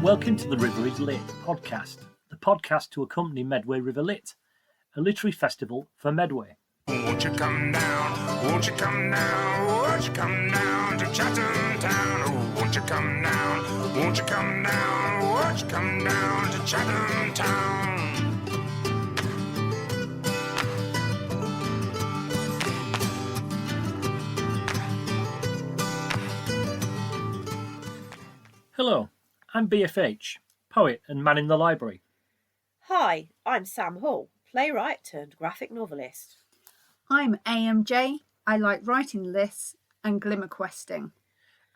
Welcome to the River Lit podcast, the podcast to accompany Medway River Lit, a literary festival for Medway. Won't you come down, won't you come down, won't you come down to Chatham Town? Oh, won't you come down, won't you come down, won't you come down to Chatham Town? Hello, I'm BFH, poet and man in the library. Hi, I'm Sam Hall, playwright turned graphic novelist. I'm AMJ. I like writing lists and glimmer questing.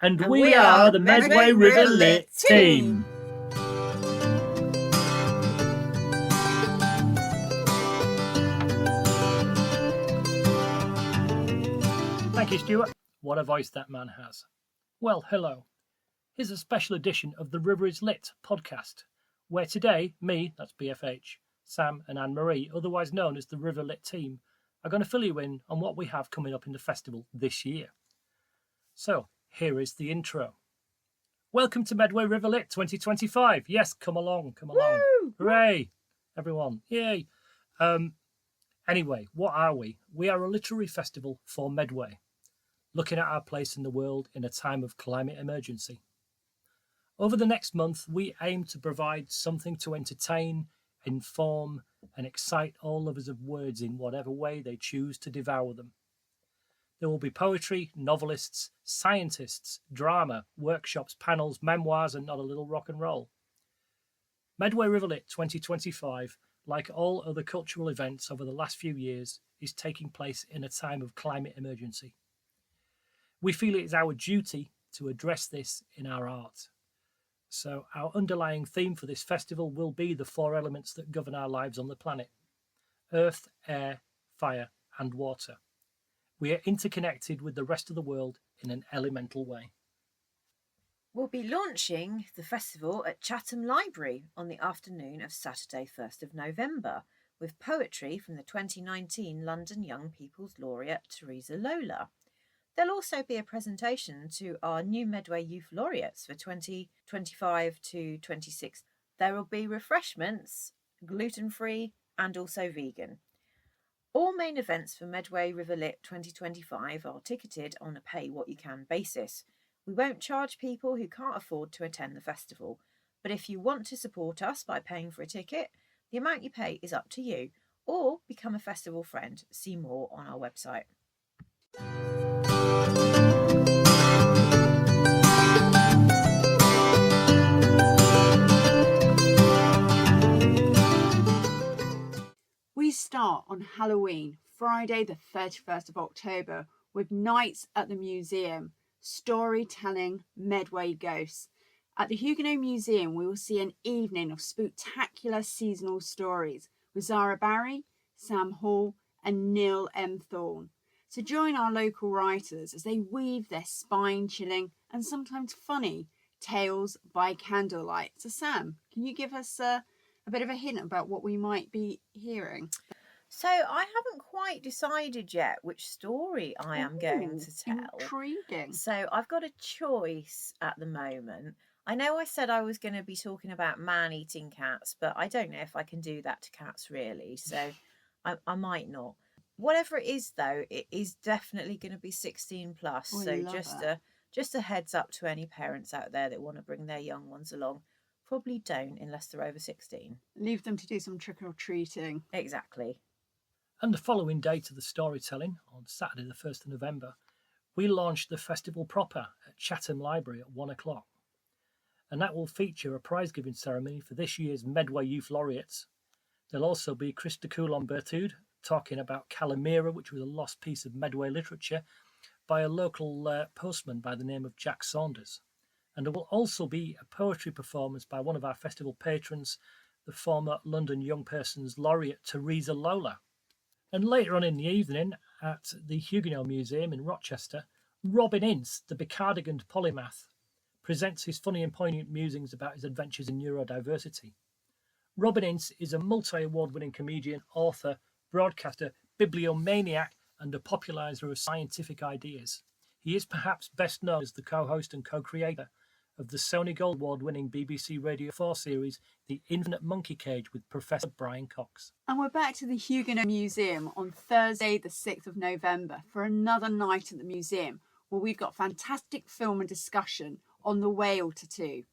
And we are the Medway River Lit team. Thank you, Stuart. What a voice that man has. Well, hello. Here's a special edition of the River is Lit podcast, where today, me, that's BFH, Sam and Anne-Marie, otherwise known as the River Lit team, are going to fill you in on what we have coming up in the festival this year. So, here is the intro. Welcome to Medway River Lit 2025. Yes, come along. Woo! Hooray, everyone. Yay. Anyway, what are we? We are a literary festival for Medway, looking at our place in the world in a time of climate emergency. Over the next month, we aim to provide something to entertain, inform, and excite all lovers of words in whatever way they choose to devour them. There will be poetry, novelists, scientists, drama, workshops, panels, memoirs, and not a little rock and roll. Medway River Lit 2025, like all other cultural events over the last few years, is taking place in a time of climate emergency. We feel it is our duty to address this in our art. So our underlying theme for this festival will be the four elements that govern our lives on the planet: earth, air, fire, and water. We are interconnected with the rest of the world in an elemental way. We'll be launching the festival at Chatham Library on the afternoon of Saturday, 1st of November, with poetry from the 2019 London Young People's Laureate Theresa Lola. There'll also be a presentation to our new Medway Youth Laureates for 2025 to 26. There will be refreshments, gluten-free and also vegan. All main events for Medway River Lit 2025 are ticketed on a pay-what-you-can basis. We won't charge people who can't afford to attend the festival, but if you want to support us by paying for a ticket, the amount you pay is up to you, or become a festival friend. See more on our website. We start on Halloween, Friday the 31st of October, with Nights at the Museum, storytelling Medway ghosts. At the Huguenot Museum, we will see an evening of spectacular seasonal stories with Zara Barry, Sam Hall and Neil M. Thorne. So join our local writers as they weave their spine-chilling and sometimes funny tales by candlelight. So Sam, can you give us a bit of a hint about what we might be hearing? So I haven't quite decided yet which story I am going to tell. Intriguing. So I've got a choice at the moment. I know I said I was going to be talking about man-eating cats, but I don't know if I can do that to cats really, so I might not. Whatever it is, though, it is definitely going to be 16 plus. Oh, so just a heads up to any parents out there that want to bring their young ones along. Probably don't unless they're over 16. Leave them to do some trick-or-treating. Exactly. And the following day to the storytelling, on Saturday the 1st of November, we launched the festival proper at Chatham Library at 1 o'clock. And that will feature a prize-giving ceremony for this year's Medway Youth Laureates. There'll also be Krista Coulomb-Bertude talking about Calimera, which was a lost piece of Medway literature, by a local postman by the name of Jack Saunders. And there will also be a poetry performance by one of our festival patrons, the former London Young Persons Laureate Theresa Lola. And later on in the evening, at the Huguenot Museum in Rochester, Robin Ince, the becardiganed polymath, presents his funny and poignant musings about his adventures in neurodiversity. Robin Ince is a multi-award-winning comedian, author, broadcaster, bibliomaniac, and a popularizer of scientific ideas. He is perhaps best known as the co-host and co-creator of the Sony Gold Award-winning BBC Radio 4 series The Infinite Monkey Cage with Professor Brian Cox. And we're back to the Huguenot Museum on Thursday the 6th of November for another night at the museum where we've got fantastic film and discussion on the whale tattoo.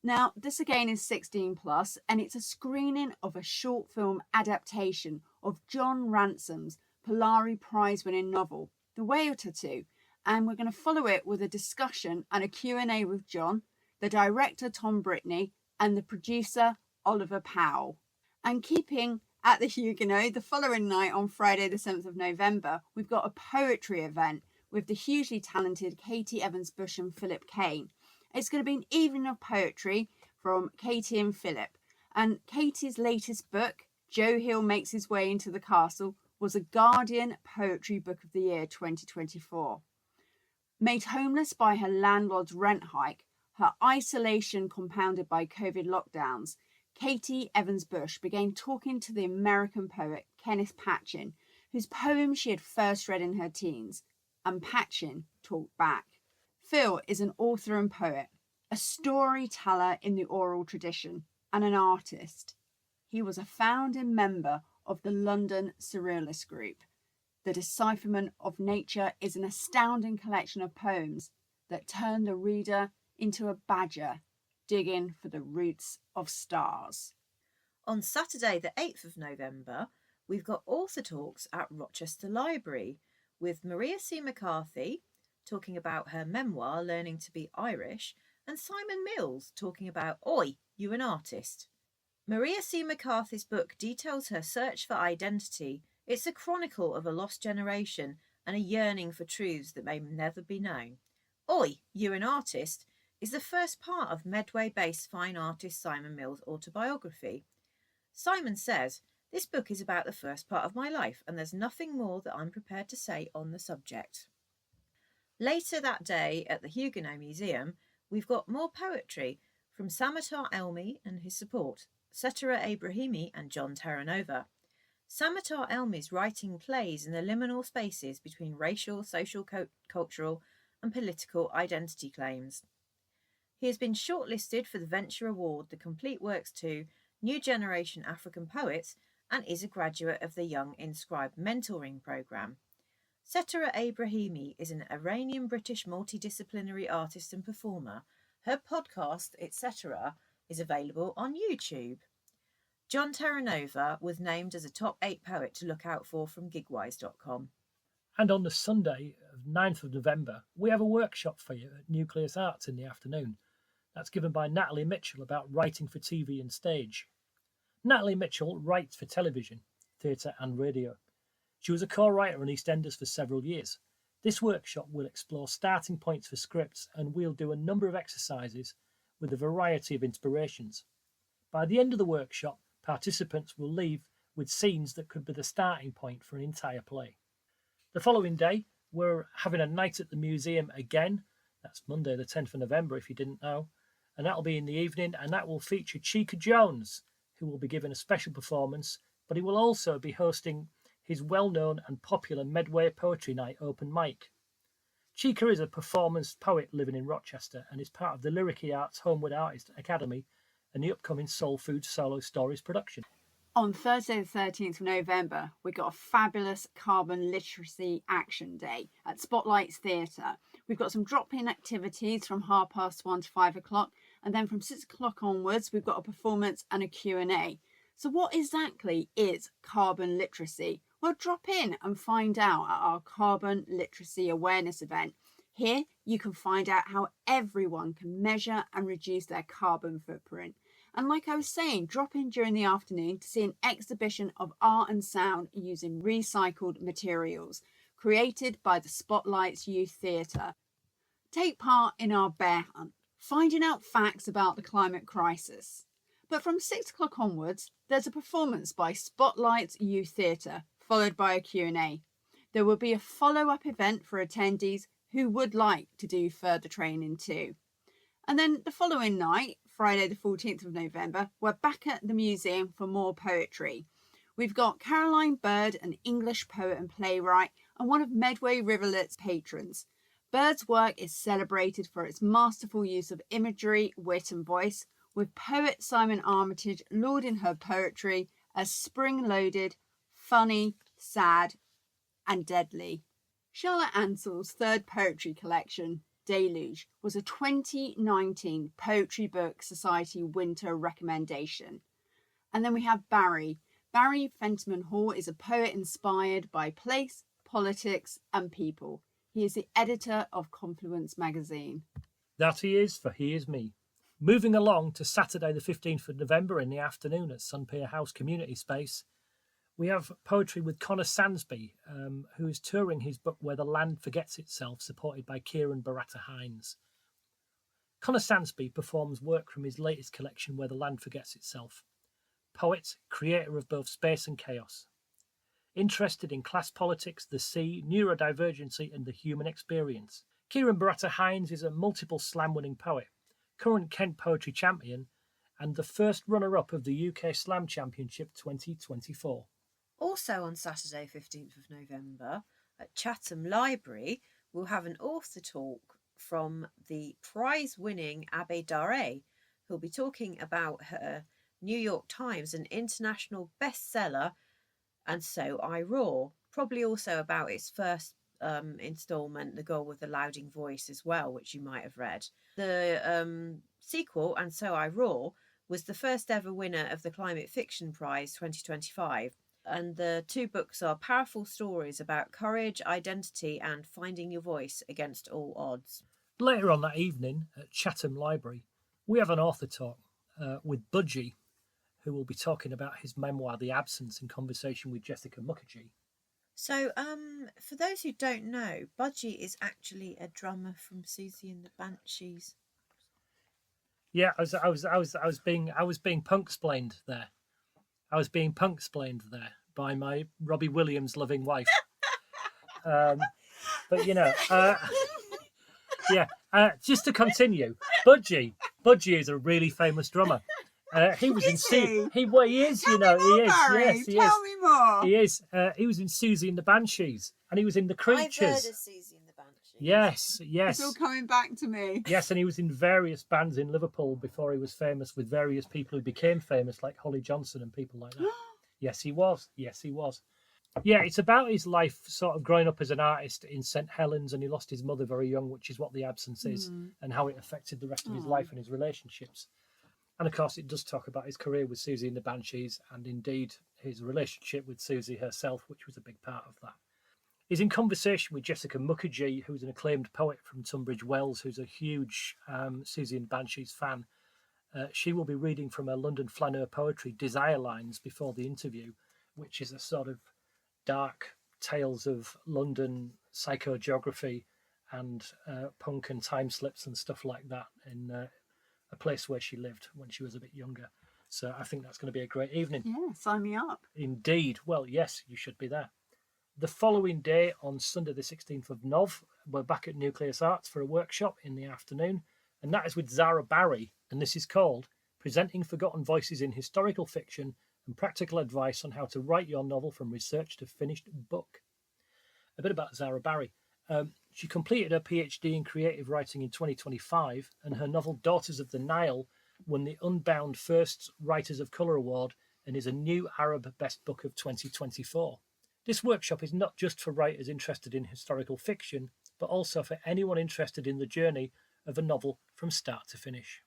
Now, this again is 16 plus, and it's a screening of a short film adaptation of John Ransom's Polari Prize-winning novel, The Whale Tattoo, and we're going to follow it with a discussion and a Q&A with John, the director Tom Brittney, and the producer Oliver Powell. And keeping at the Huguenot, the following night on Friday the 7th of November, we've got a poetry event with the hugely talented Katie Evans-Bush and Philip Kane. It's going to be an evening of poetry from Katie and Philip. And Katie's latest book, Joe Hill Makes His Way into the Castle, was a Guardian Poetry Book of the Year 2024. Made homeless by her landlord's rent hike, her isolation compounded by COVID lockdowns, Katie Evans-Bush began talking to the American poet Kenneth Patchen, whose poem she had first read in her teens, and Patchen talked back. Phil is an author and poet, a storyteller in the oral tradition, and an artist. He was a founding member of the London Surrealist Group. The Decipherment of Nature is an astounding collection of poems that turn the reader into a badger digging for the roots of stars. On Saturday the 8th of November, we've got author talks at Rochester Library with Maria C. McCarthy talking about her memoir, Learning to be Irish, and Simon Mills talking about Oi, You an Artist. Maria C. McCarthy's book details her search for identity. It's a chronicle of a lost generation and a yearning for truths that may never be known. Oi, You an Artist is the first part of Medway-based fine artist Simon Mills' autobiography. Simon says, "This book is about the first part of my life, and there's nothing more that I'm prepared to say on the subject." Later that day at the Huguenot Museum, we've got more poetry from Samatar Elmi and his support, Setara Abrahimi and John Terranova. Samatar Elmi's writing plays in the liminal spaces between racial, social, cultural and political identity claims. He has been shortlisted for the Venture Award, the Complete Works 2 New Generation African Poets, and is a graduate of the Young Inscribed Mentoring Programme. Setara Abrahimi is an Iranian-British multidisciplinary artist and performer. Her podcast, Etc., is available on YouTube. John Terranova was named as a top 8 poet to look out for from gigwise.com. And on the Sunday of 9th of November, we have a workshop for you at Nucleus Arts in the afternoon. That's given by Natalie Mitchell about writing for TV and stage. Natalie Mitchell writes for television, theatre and radio. She was a co-writer on EastEnders for several years. This workshop will explore starting points for scripts, and we'll do a number of exercises with a variety of inspirations. By the end of the workshop, participants will leave with scenes that could be the starting point for an entire play. The following day, we're having a night at the museum again. That's Monday the 10th of November, if you didn't know. And that'll be in the evening, and that will feature Chika Jones, who will be giving a special performance, but he will also be hosting his well-known and popular Medway Poetry Night open mic. Chika is a performance poet living in Rochester and is part of the Lyric Arts Homeward Artist Academy and the upcoming Soul Food Solo Stories production. On Thursday the 13th of November, we got a fabulous carbon literacy action day at Spotlights Theatre. We've got some drop-in activities from 1:30 to 5 o'clock, and then from 6 o'clock onwards, we've got a performance and a Q&A. So what exactly is carbon literacy? Well, drop in and find out at our Carbon Literacy Awareness event. Here, you can find out how everyone can measure and reduce their carbon footprint. And like I was saying, drop in during the afternoon to see an exhibition of art and sound using recycled materials, created by the Spotlights Youth Theatre. Take part in our bear hunt, finding out facts about the climate crisis. But from 6 o'clock onwards, there's a performance by Spotlights Youth Theatre, followed by a Q&A. There will be a follow-up event for attendees who would like to do further training too. And then the following night, Friday the 14th of November, we're back at the museum for more poetry. We've got Caroline Bird, an English poet and playwright, and one of Medway River Lit's patrons. Bird's work is celebrated for its masterful use of imagery, wit and voice, with poet Simon Armitage lauding her poetry as spring-loaded, funny, sad and deadly. Charlotte Ansell's third poetry collection, Deluge, was a 2019 Poetry Book Society winter recommendation. And then we have Barry. Barry Fentiman Hall is a poet inspired by place, politics and people. He is the editor of Confluence magazine. That he is, for he is me. Moving along to Saturday the 15th of November in the afternoon at Sunpier House Community Space, we have poetry with Connor Sansby, who is touring his book Where the Land Forgets Itself, supported by Kieran Baratta Hines. Connor Sansby performs work from his latest collection Where the Land Forgets Itself. Poet, creator of both space and chaos. Interested in class politics, the sea, neurodivergency and the human experience. Kieran Baratta Hines is a multiple slam-winning poet, current Kent Poetry Champion and the first runner-up of the UK Slam Championship 2024. Also on Saturday 15th of November at Chatham Library, we'll have an author talk from the prize-winning Abbé Daré, who'll be talking about her New York Times and international bestseller, And So I Roar, probably also about its first instalment, The Girl with the Louding Voice as well, which you might have read. The sequel, And So I Roar, was the first ever winner of the Climate Fiction Prize 2025. And the two books are powerful stories about courage, identity and finding your voice against all odds. Later on that evening at Chatham Library, we have an author talk with Budgie, who will be talking about his memoir, The Absence, in conversation with Jessica Mukherjee. So, for those who don't know, Budgie is actually a drummer from Susie and the Banshees. Yeah, I was being punk-splained there. I was being punk-splained there by my Robbie Williams loving wife. But you know, just to continue, Budgie is a really famous drummer. He was in he is, you know, he is. Yes, he Tell me more. He is. He was in Susie and the Banshees, and he was in The Creatures. I've heard of Susie and the Banshees. Yes. It's all coming back to me. Yes, and he was in various bands in Liverpool before he was famous, with various people who became famous, like Holly Johnson and people like that. Yes, he was. Yeah, it's about his life sort of growing up as an artist in St. Helens, and he lost his mother very young, which is what The Absence is, and how it affected the rest of his life and his relationships. And of course, it does talk about his career with Susie and the Banshees, and indeed his relationship with Susie herself, which was a big part of that. He's in conversation with Jessica Mukherjee, who's an acclaimed poet from Tunbridge Wells, who's a huge Susie and the Banshees fan. She will be reading from her London flaneur poetry, Desire Lines, before the interview, which is a sort of dark tales of London psychogeography and punk and time slips and stuff like that in a place where she lived when she was a bit younger. So I think that's going to be a great evening. Yeah, sign me up. Indeed. Well, yes, you should be there. The following day, on Sunday the 16th of Nov, we're back at Nucleus Arts for a workshop in the afternoon, and that is with Zara Barry, and this is called Presenting Forgotten Voices in Historical Fiction and Practical Advice on How to Write Your Novel from Research to Finished Book. A bit about Zara Barry. She completed her PhD in creative writing in 2025, and her novel Daughters of the Nile won the Unbound First Writers of Colour Award and is a new Arab Best Book of 2024. This workshop is not just for writers interested in historical fiction, but also for anyone interested in the journey of a novel from start to finish.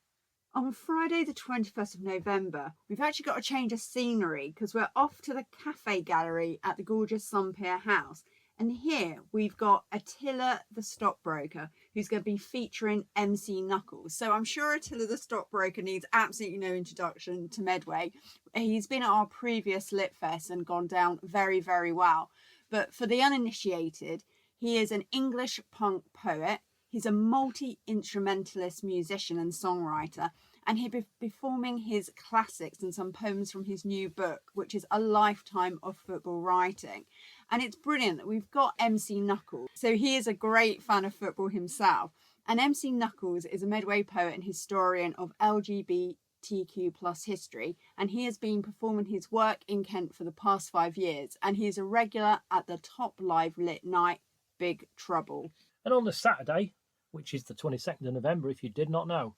On Friday the 21st of November, we've actually got a change of scenery because we're off to the cafe gallery at the gorgeous Sunpier House. And here we've got Attila the Stockbroker, who's going to be featuring MC Knuckles. So I'm sure Attila the Stockbroker needs absolutely no introduction to Medway. He's been at our previous Lit Fest and gone down very, very well. But for the uninitiated, he is an English punk poet. He's a multi-instrumentalist musician and songwriter. And he'll be performing his classics and some poems from his new book, which is A Lifetime of Football Writing. And it's brilliant that we've got MC Knuckles. So he is a great fan of football himself. And MC Knuckles is a Medway poet and historian of LGBTQ plus history. And he has been performing his work in Kent for the past 5 years. And he is a regular at the top live lit night Big Trouble. And on the Saturday, which is the 22nd of November, if you did not know,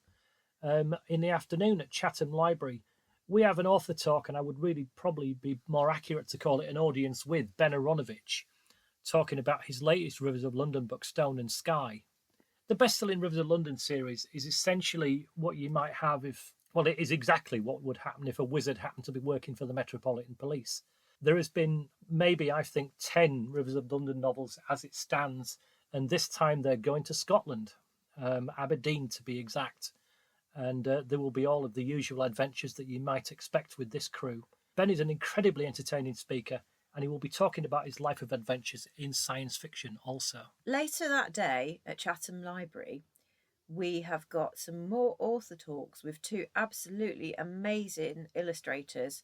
in the afternoon at Chatham Library, we have an author talk, and I would really probably be more accurate to call it an audience with Ben Aronovich, talking about his latest Rivers of London book, Stone and Sky. The best-selling Rivers of London series is essentially what you might have if, well, it is exactly what would happen if a wizard happened to be working for the Metropolitan Police. There has been maybe, I think, 10 Rivers of London novels as it stands, and this time they're going to Scotland, Aberdeen to be exact. And there will be all of the usual adventures that you might expect with this crew. Ben is an incredibly entertaining speaker, and he will be talking about his life of adventures in science fiction also. Later that day at Chatham Library, we have got some more author talks with two absolutely amazing illustrators,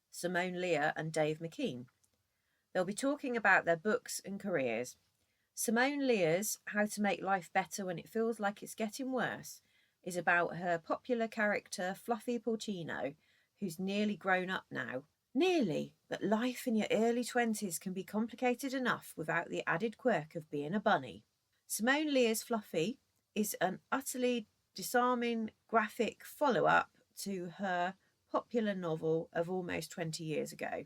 Simone Lear and Dave McKean. They'll be talking about their books and careers. Simone Lear's How to Make Life Better When It Feels Like It's Getting Worse is about her popular character Fluffy Porcino, who's nearly grown up now. Nearly, but life in your early 20s can be complicated enough without the added quirk of being a bunny. Simone Lear's Fluffy is an utterly disarming graphic follow-up to her popular novel of almost 20 years ago.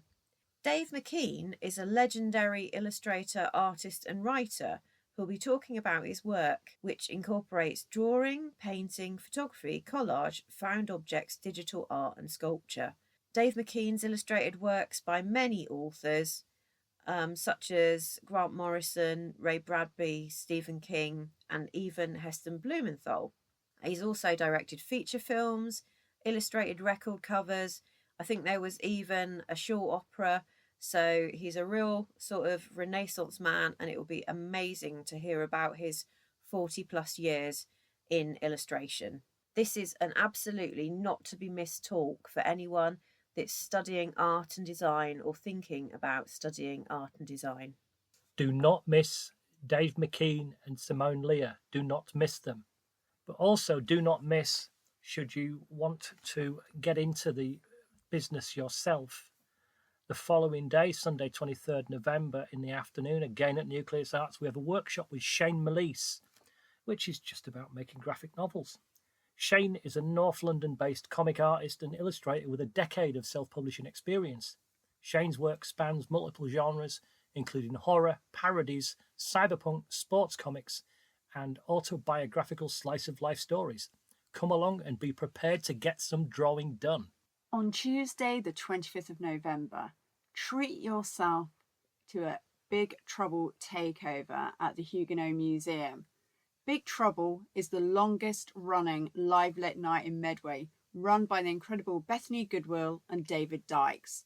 Dave McKean is a legendary illustrator, artist and writer who'll be talking about his work, which incorporates drawing, painting, photography, collage, found objects, digital art and sculpture. Dave McKean's illustrated works by many authors, such as Grant Morrison, Ray Bradbury, Stephen King, and even Heston Blumenthal. He's also directed feature films, illustrated record covers. I think there was even a short opera. So he's a real sort of Renaissance man, and it will be amazing to hear about his 40 plus years in illustration. This is an absolutely not to be missed talk for anyone that's studying art and design or thinking about studying art and design. Do not miss Dave McKean and Simone Lear. Do not miss them. But also do not miss, should you want to get into the business yourself, the following day, Sunday 23rd November in the afternoon, again at Nucleus Arts, we have a workshop with Shane Melise, which is just about making graphic novels. Shane is a North London-based comic artist and illustrator with a decade of self-publishing experience. Shane's work spans multiple genres, including horror, parodies, cyberpunk, sports comics, and autobiographical slice-of-life stories. Come along and be prepared to get some drawing done. On Tuesday, the 25th of November, treat yourself to a Big Trouble takeover at the Huguenot Museum. Big Trouble is the longest running live lit night in Medway, run by the incredible Bethany Goodwill and David Dykes.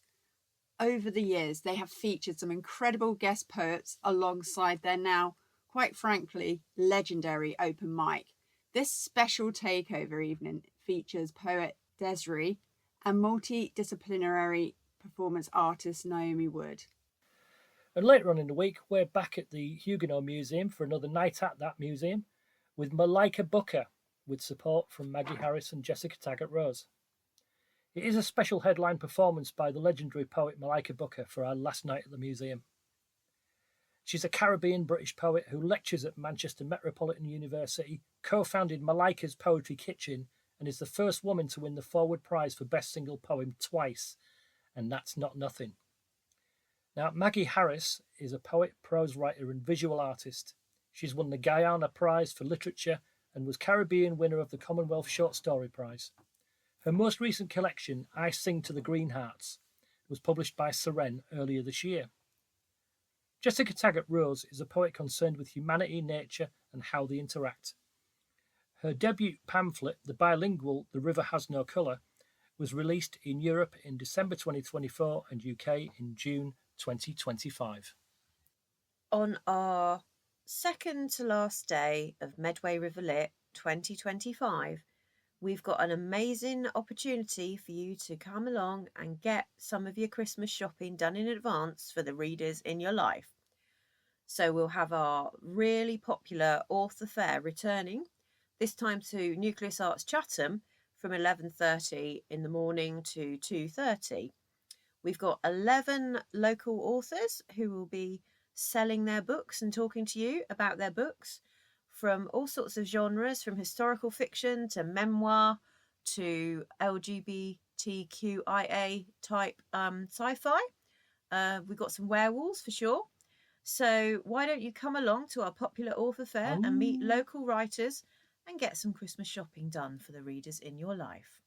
Over the years, they have featured some incredible guest poets alongside their now, quite frankly, legendary open mic. This special takeover evening features poet Desiree and multidisciplinary performance artist Naomi Wood. And later on in the week, we're back at the Huguenot Museum for another night at that museum with Malika Booker, with support from Maggie Harris and Jessica Taggart-Rose. It is a special headline performance by the legendary poet Malika Booker for our last night at the museum. She's a Caribbean-British poet who lectures at Manchester Metropolitan University, co-founded Malika's Poetry Kitchen, and is the first woman to win the Forward Prize for Best Single Poem twice, and that's not nothing. Now, Maggie Harris is a poet, prose writer and visual artist. She's won the Guyana Prize for Literature and was Caribbean winner of the Commonwealth Short Story Prize. Her most recent collection, I Sing to the Green Hearts, was published by Seren earlier this year. Jessica Taggart-Rose is a poet concerned with humanity, nature and how they interact. Her debut pamphlet, the bilingual The River Has No Colour, was released in Europe in December 2024 and UK in June 2025. On our second to last day of Medway River Lit 2025, we've got an amazing opportunity for you to come along and get some of your Christmas shopping done in advance for the readers in your life. So we'll have our really popular author fair returning, this time to Nucleus Arts Chatham from 11:30 in the morning to 2:30. We've got 11 local authors who will be selling their books and talking to you about their books from all sorts of genres, from historical fiction to memoir to LGBTQIA type sci-fi. We've got some werewolves for sure. So why don't you come along to our popular author fair and meet local writers and get some Christmas shopping done for the readers in your life.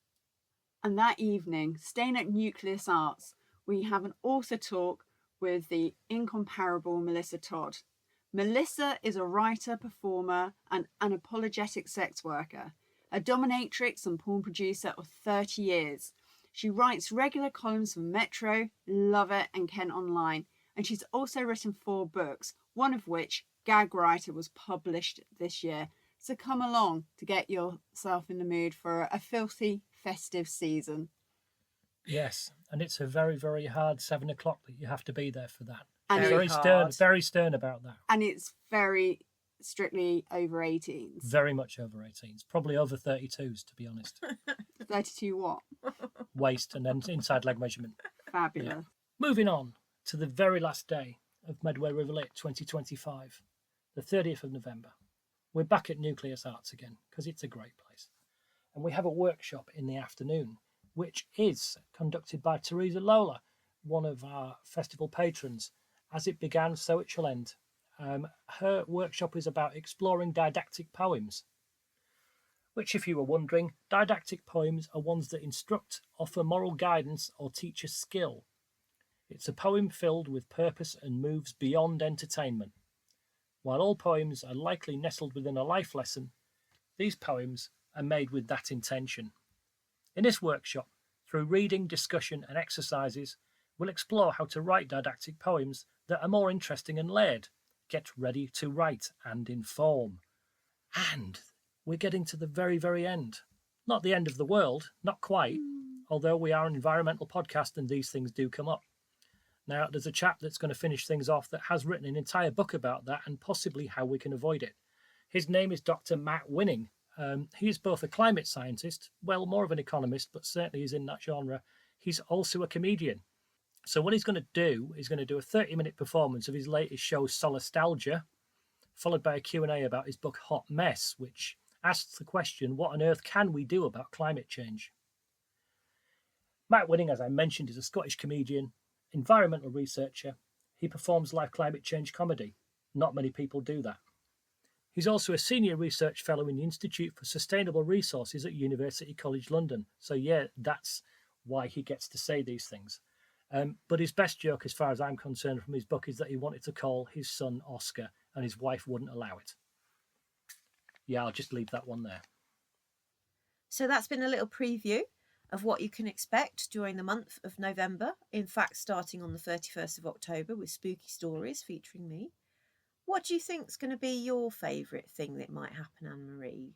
And that evening, staying at Nucleus Arts, we have an author talk with the incomparable Melissa Todd. Melissa is a writer, performer, and unapologetic sex worker, a dominatrix and porn producer of 30 years. She writes regular columns for Metro, Love It, and Kent Online, and she's also written 4 books, one of which, Gag Writer, was published this year. So come along to get yourself in the mood for a filthy, festive season. Yes, and it's a very, very hard 7 o'clock that you have to be there for that. And very stern about that. And it's very strictly over 18s. Very much over 18s. Probably over 32s, to be honest. 32 what? Waist and then inside leg measurement. Fabulous. Yeah. Moving on to the very last day of Medway River Lit 2025, the 30th of November. We're back at Nucleus Arts again because it's a great place. And we have a workshop in the afternoon, which is conducted by Teresa Lola, one of our festival patrons. As it began, so it shall end. Her workshop is about exploring didactic poems, which, if you were wondering, didactic poems are ones that instruct, offer moral guidance, or teach a skill. It's a poem filled with purpose and moves beyond entertainment. While all poems are likely nestled within a life lesson, these poems are made with that intention. In this workshop, through reading, discussion, and exercises, we'll explore how to write didactic poems that are more interesting and layered. Get ready to write and inform. And we're getting to the very, very end. Not the end of the world, not quite, although we are an environmental podcast and these things do come up. Now, there's a chap that's going to finish things off that has written an entire book about that and possibly how we can avoid it. His name is Dr. Matt Winning. He is both a climate scientist, well, more of an economist, but certainly is in that genre. He's also a comedian. So what he's going to do is going to do a 30-minute performance of his latest show, Solastalgia, followed by a Q&A about his book, Hot Mess, which asks the question, what on earth can we do about climate change? Matt Winning, as I mentioned, is a Scottish comedian, environmental researcher. He performs live climate change comedy. Not many people do that. He's also a senior research fellow in the Institute for Sustainable Resources at University College London. So yeah, that's why he gets to say these things. But his best joke, as far as I'm concerned, from his book is that he wanted to call his son Oscar and his wife wouldn't allow it. Yeah, I'll just leave that one there. So that's been a little preview of what you can expect during the month of November. In fact, starting on the 31st of October with spooky stories featuring me. What do you think is going to be your favourite thing that might happen, Anne-Marie?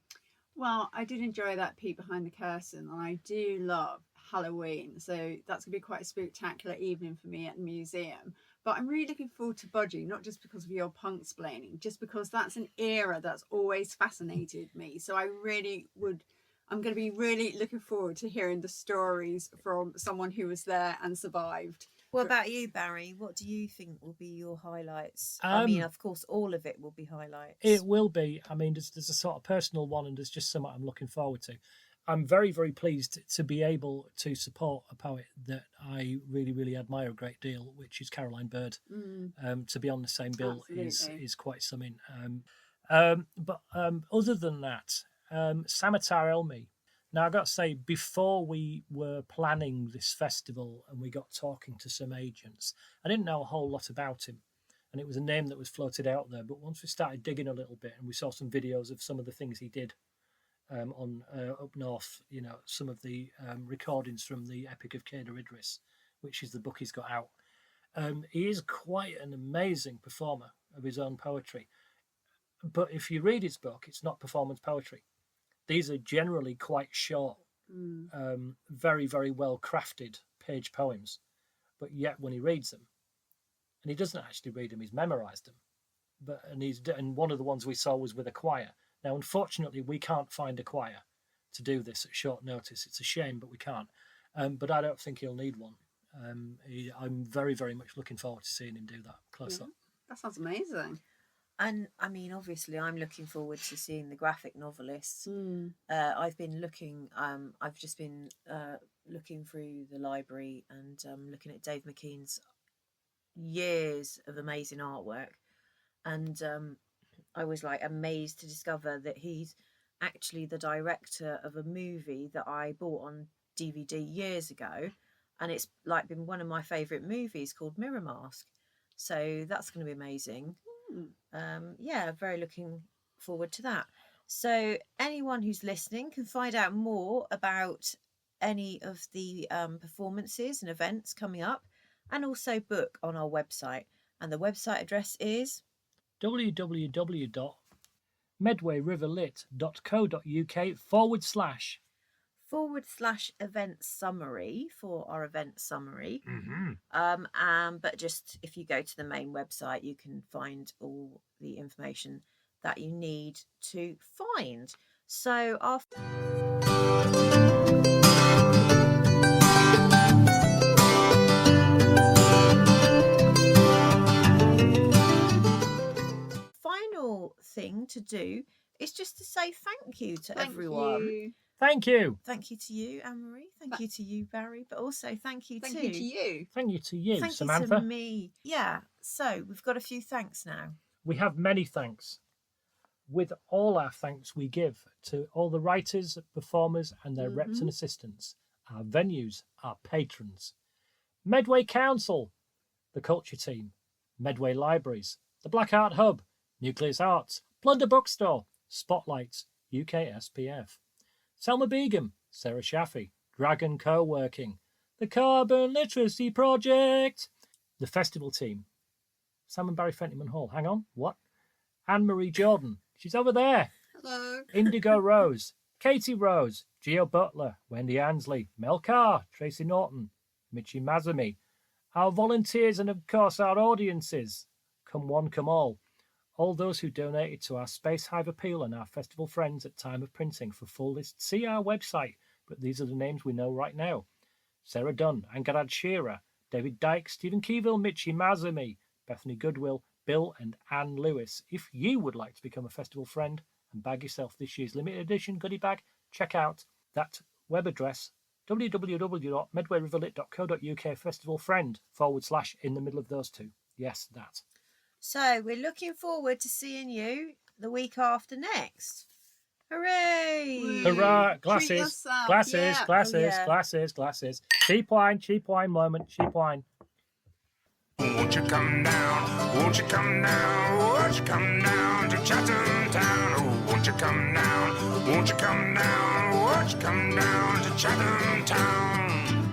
Well, I did enjoy that peek behind the curtain, and I do love Halloween, so that's going to be quite a spectacular evening for me at the museum. But I'm really looking forward to Budgie, not just because of your punk-splaining, just because that's an era that's always fascinated me. So I'm going to be really looking forward to hearing the stories from someone who was there and survived. What about you, Barry? What do you think will be your highlights? I mean, of course, all of it will be highlights. It will be. I mean, there's a sort of personal one and there's just something I'm looking forward to. I'm very, very pleased to be able to support a poet that I really, really admire a great deal, which is Caroline Bird. To be on the same bill is quite something. But other than that, Samatar Elmi. Now, I've got to say, before we were planning this festival and we got talking to some agents, I didn't know a whole lot about him. And it was a name that was floated out there. But once we started digging a little bit and we saw some videos of some of the things he did on up north, you know, some of the recordings from the Epic of Cader Idris, which is the book he's got out. He is quite an amazing performer of his own poetry. But if you read his book, it's not performance poetry. These are generally quite short, very, very well crafted page poems. But yet when he reads them, and he doesn't actually read them, he's memorized them. And one of the ones we saw was with a choir. Now, unfortunately, we can't find a choir to do this at short notice. It's a shame, but we can't. But I don't think he'll need one. I'm very, very much looking forward to seeing him do that close up. That sounds amazing. And I mean, obviously, I'm looking forward to seeing the graphic novelists. I've been looking. I've just been looking through the library and looking at Dave McKean's years of amazing artwork, and I was like amazed to discover that he's actually the director of a movie that I bought on DVD years ago, and it's like been one of my favourite movies called Mirror Mask. So that's going to be amazing. Yeah, very looking forward to that. So anyone who's listening can find out more about any of the performances and events coming up, and also book on our website. And the website address is www.medwayriverlit.co.uk// /event summary for our event summary. But just if you go to the main website, you can find all the information that you need to find. So our final thing to do is just to say thank you to everyone. Thank you. Thank you to you, Anne-Marie. Thank you to you, Barry. But also thank you to you. Thank you to you, Thank Samantha. you to me. Yeah. So we've got a few thanks now. We have many thanks. With all our thanks we give to all the writers, performers and their reps and assistants, our venues, our patrons, Medway Council, the Culture Team, Medway Libraries, the Black Art Hub, Nucleus Arts, Plunder Bookstore, Spotlights, UK SPF, Selma Begum, Sarah Shaffy, Dragon Co-working, the Carbon Literacy Project, the Festival Team, Sam and Barry Fentyman Hall. Hang on, what? Anne-Marie Jordan, she's over there. Hello. Indigo Rose, Katie Rose, Gio Butler, Wendy Ansley, Mel Carr, Tracy Norton, Michi Mazami, our volunteers and of course our audiences. Come one, come all those who donated to our Space Hive Appeal and our festival friends at time of printing. For full list, see our website, but these are the names we know right now. Sarah Dunn, Angarad Shearer, David Dyke, Stephen Keeville, Michi Mazami, Bethany Goodwill, Bill and Anne Lewis. If you would like to become a festival friend and bag yourself this year's limited edition goodie bag, check out that web address, www.medwayriverlit.co.uk festival friend / in the middle of those two. Yes, that. So we're looking forward to seeing you the week after next. Hooray! Hurrah! Treat Glasses, yourself, glasses, yeah. glasses, Oh, yeah. glasses. Cheap wine moment, cheap wine. Won't you come down? Won't you come down? Won't you come down to Chatham Town? Oh, won't you come down? Won't you come down? Won't you come down to Chatham Town?